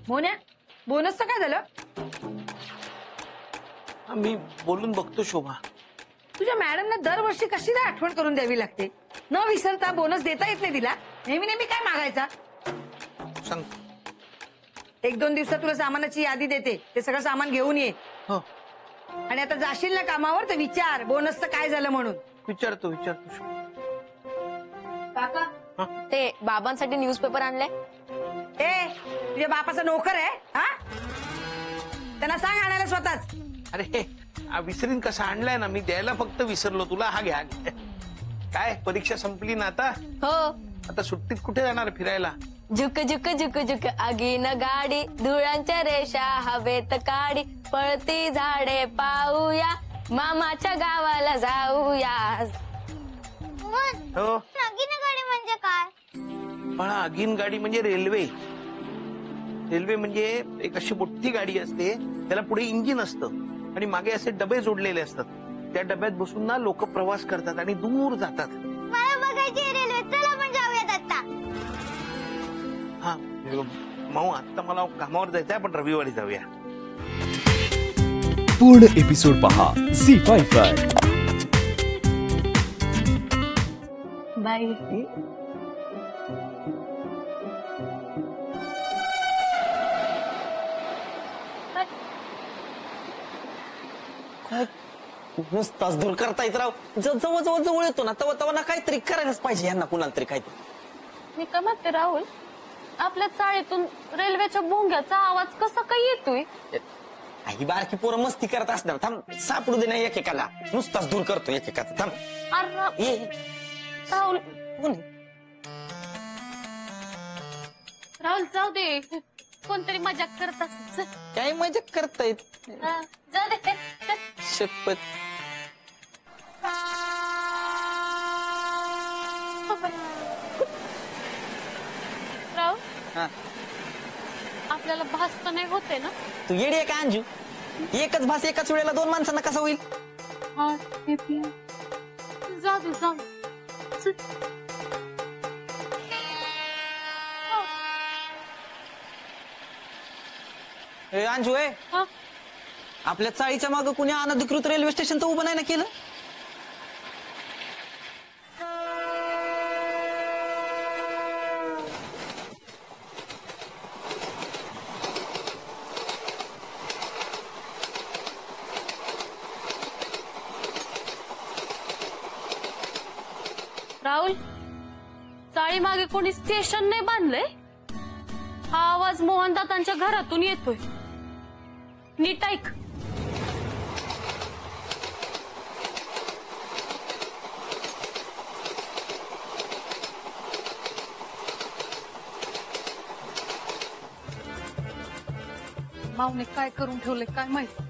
मोन्या, बोनसचं काय झालं? मी बोलून बघतो शोभा. तुझ्या मॅडमना दरवर्षी कशी काय आठवण करून द्यावी लागते? न विसरता बोनस देता येत नाही तिला. नेहमी नेहमी काय मागायचा? सांग. 1-2 दिवसात तुला सामानाची यादी देते, ते सगळं सामान घेऊन ये. हो, आणि आता जाशील ना कामावर तर विचार बोनसचं काय झालं म्हणून. विचारतो शोभा. काका, ते बाबांसाठी न्यूजपेपर आणले. तुझ्या बापाचा नोकर आहे हा? त्यांना सांग आणायला स्वतःच. अरे विसरीन कसा आणलाय ना मी, द्यायला फक्त विसरलो तुला. हा घ्या. काय परीक्षा संपली ना आता? हो. आता सुट्टीत कुठे जाणार फिरायला? झुक झुक झुक झुक आगीन गाडी, धुळांच्या रेषा हवेत काडी, पळती झाडे पाहूया, मामाच्या गावाला जाऊया. हो, आगीन गाडी म्हणजे काय? पण आगीन गाडी म्हणजे रेल्वे. रेल्वे म्हणजे एक अशी मोठी गाडी असते, त्याला पुढे इंजिन असतं आणि मागे असे डबे जोडलेले असतात. त्या डब्यात बसून ना लोक प्रवास करतात आणि दूर जातात. मला बघायची रेल्वे, चला आपण जाऊयात आता. हा माऊ, आता मला कामावर जायचंय, आपण रविवारी जाऊया. पूर्ण एपिसोड पहा झी5 वर. बाय. नुसताच दूर करतायत राव. जवळ जवळ जवळ येतो ना तवा तवा ना काहीतरी करायलाच पाहिजे यांना, कुणाला तरी काहीतरी. मी काय म्हणते राहुल, आपल्या चाळीतून रेल्वेच्या भोंग्याचा आवाज कसा काय येतोय? ही बारकी पोरं मस्ती करत असणार. थांब, सापडू दे ना एकेकाला. नुसताच दूर करतो एकेकाचा. थांब. अरे ये राहुल, कोण? राहुल जाऊ दे, कोणतरी मजाक करत असेल. काय मजा करतायत? जाऊ दे. शपथ. राहुल, हा, आपल्याला भास तर नाही होते ना? तू येडी आहे का अंजू? एकच भास एकाच वेळेला 2 माणसांना कसा होईल? हा, जाऊ दे जाऊ दे. अंजू आहे हा? आपल्या चाळीच्या मागं कुणी अनधिकृत रेल्वे स्टेशन तर उभं नाही ना केलं? राहुल, चाळी मागे कोणी स्टेशन नाही बांधलंय? हा आवाज मोहनदादांच्या घरातून येतोय. नीट ऐक. माऊने काय करून ठेवले काय माहित.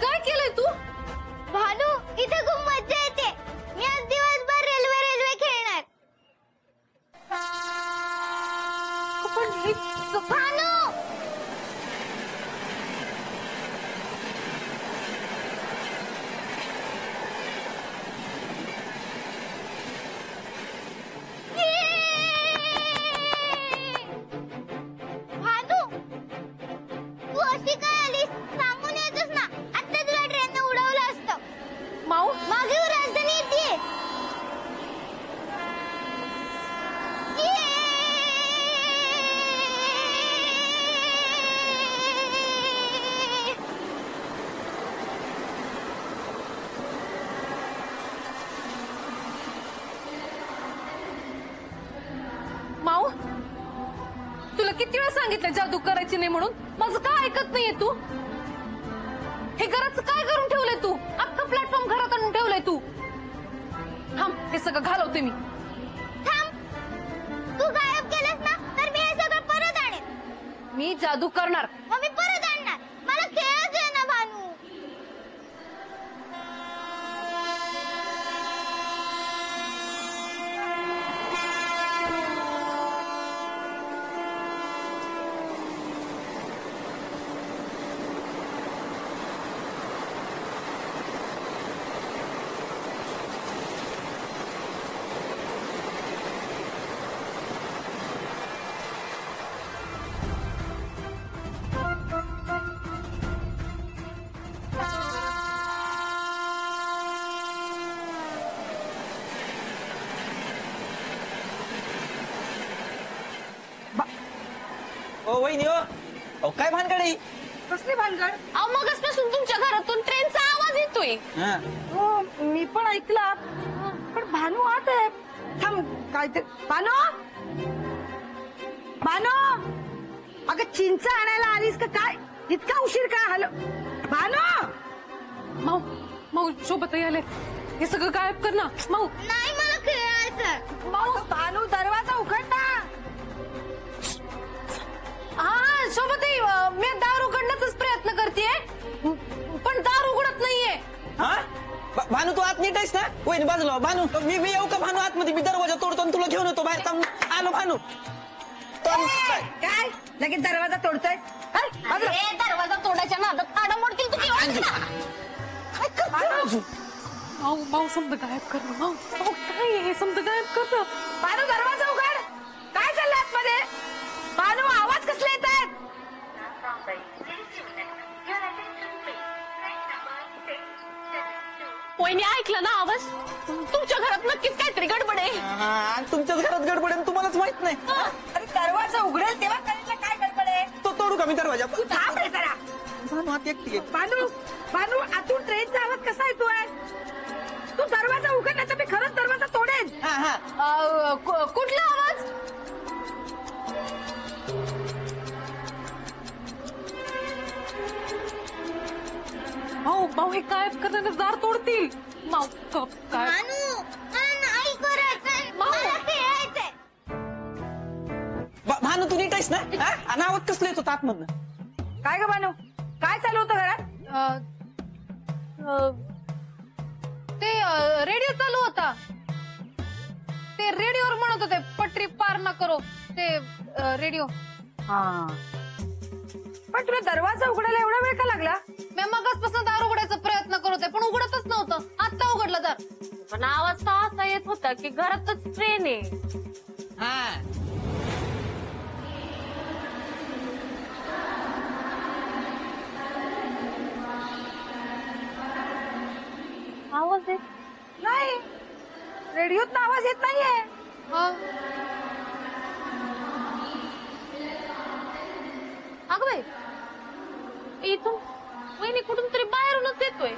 काय केलंय तू? भानू, इथे खूप मजा येते. मी आज दिवसभर रेल्वे रेल्वे खेळणार. भानू, भानू, तू अशी काय आलीस? सांगून येतोस ना, आता तुला ट्रेनने उडवलं असतं. माऊ, मागे येऊ, राजधानी येते. माऊ, तुला किती वेळा सांगितलं जादू करायची नाही म्हणून? माझं काय ऐकत नाहीये तू? हे घराचं काय करून ठेवलंय तू? अख्खा प्लॅटफॉर्म घरात आणून ठेवलंय तू. थांब, हे सगळं घालवते मी. थांब, तू गायब केलंस ना तर मी हे सगळं परत आणेन. मी जादू करणार. मग मी परत आणणार. मला वहिनी हो काय भानगड आहे? कसली भानगड? अहो मगाचपासून तुमच्या घरातून ट्रेनचा आवाज येतोय. हा. हो मी पण ऐकला, पण भानू आत आहे. थांब, काय ते भानू अगं चिंच आणायला आलीस का काय? इतका उशीर काय? हॅलो भानू. माऊ शोभताई आले. हे सगळं गायब कर ना माऊ. नाही मला खेळायचं. भानू दरवाजा उघड ना. हा शोभताई, मी दार उघडण्याचाच प्रयत्न करतेय, पण दार उघडत नाहीये. हा? भानू तू आत नीट आहेस ना? वहिनी बाजूला भानू. मी येऊ का भानू आतमध्ये? मी दरवाजा तोडतो आणि तुला घेऊन येतो बाहेर. थांब. आलो भानू. काय लगेच दरवाजा तोडतोय? दरवाजा तोडायच्या नादात ताडा मोडतील तुझी. माऊ समजा गायब कर ना. माऊ काय हे समजा गायब कर ना. भानू दरवाजा उघड. काय चाललंय आतमध्ये? भानू आवाज कसले येत आहेत? वहिनी ऐकलं ना आवाज? तुमच्या घरात नक्कीच काहीतरी गडबड आहे. आणि तुमच्याच घरात गडबड आहे तुम्हालाच माहित नाही. अरे दरवाजा उघडेल तेव्हा कळेल ना काय गडबड आहे. तो तोडू का मी दरवाजा? तू थांब रे जरा. भानू आत एकटी आहे. भानू आतून ट्रेनचा आवाज कसा येतोय? तू दरवाजा उघड नाही तर मी खरंच दरवाजा तोडेन. हा कुठला आवाज? माऊ हे गायब करण्याने दार तोडतील. माऊ काय? भानू मला नाही करायचंय. मला खेळायचंय. भानू तू नीट आहेस ना? हा? आणि आवाज कसला येतो आतमधनं? काय ग भानू, काय चालू होतं घरात? ते रेडिओ चालू होता. ते रेडिओवर म्हणत होते पटरी पार ना करो. ते रेडिओ. हा पण तुला दरवाजा उघडायला एवढा वेळ का लागला? मी मगाचपासून दार उघडायचा प्रयत्न करत होते, पण उघडतच नव्हतं. आता उघडलं दार, पण आवाज तर असा येत होता की घरातच ट्रेन आहे. हा आवाज येत नाही, रेडिओत आवाज येत नाहीये. अगं बाई, इथून वहिनी कुठून तरी बाहेरूनच येतोय.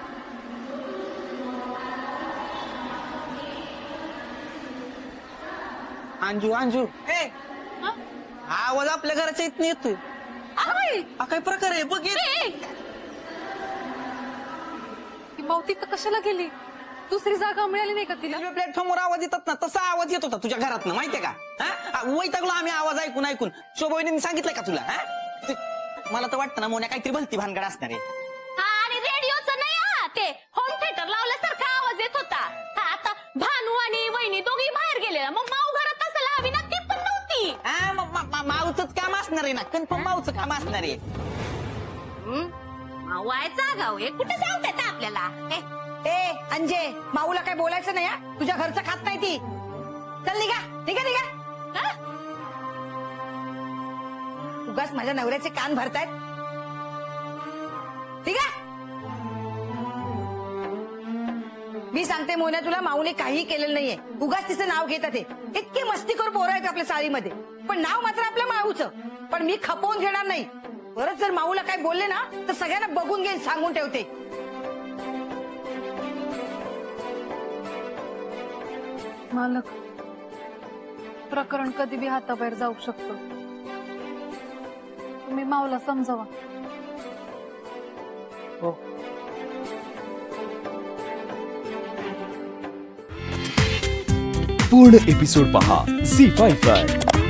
अंजू ए आवाज आपल्या घराच्या इथं येतोय. हा काय प्रकार आहे बघ. ती मावती तर कशाला गेली? दुसरी जागा मिळाली नाही का तिला? प्लॅटफॉर्मवर आवाज येतात ना, तसा आवाज येत होता तुझ्या घरात ना, माहितीये का? वैतागलो आम्ही आवाज ऐकून. शोभावहिनींनी सांगितलंय का तुला? मला तर वाटतं ना मोन्या काहीतरी भलती भानगड असणार आहे. आणि रेडिओचं नाही, ते होम थिएटर लावल्यासारखा आवाज येत होता. आता भानू आणि वहिनी दोघी बाहेर गेलेला, मग माऊ घरात असायला हवी ना, ती पण नव्हती. माऊचंच काम असणार आहे ना, कन्फर्म माऊचं काम असणार आहे. मावायचा गाव हे कुठे सांगतात आपल्याला? ए अंजे, माऊला काय बोलायचं नाही हा? तुझ्या घरचं खात नाही ती. चल निघा. उगाच माझ्या नवऱ्याचे कान भरतायत. ठीक आहे, मी सांगते मोन्या तुला, माऊने काही केलेलं नाहीये. उगाच तिचं नाव घेतात. ते इतके मस्तीखोर पोरं आहेत आपल्या चाळीमध्ये, पण नाव मात्र आपल्या माऊचं. पण मी खपवून घेणार नाही. परत जर माऊला काय बोलले ना तर सगळ्यांना बघून घेईन, सांगून ठेवते. मालक, प्रकरण कधी बी हाताबाहेर जाऊ शकतं. तुम्ही माऊला समजावा. हो. पूर्ण एपिसोड पहा झी5 वर.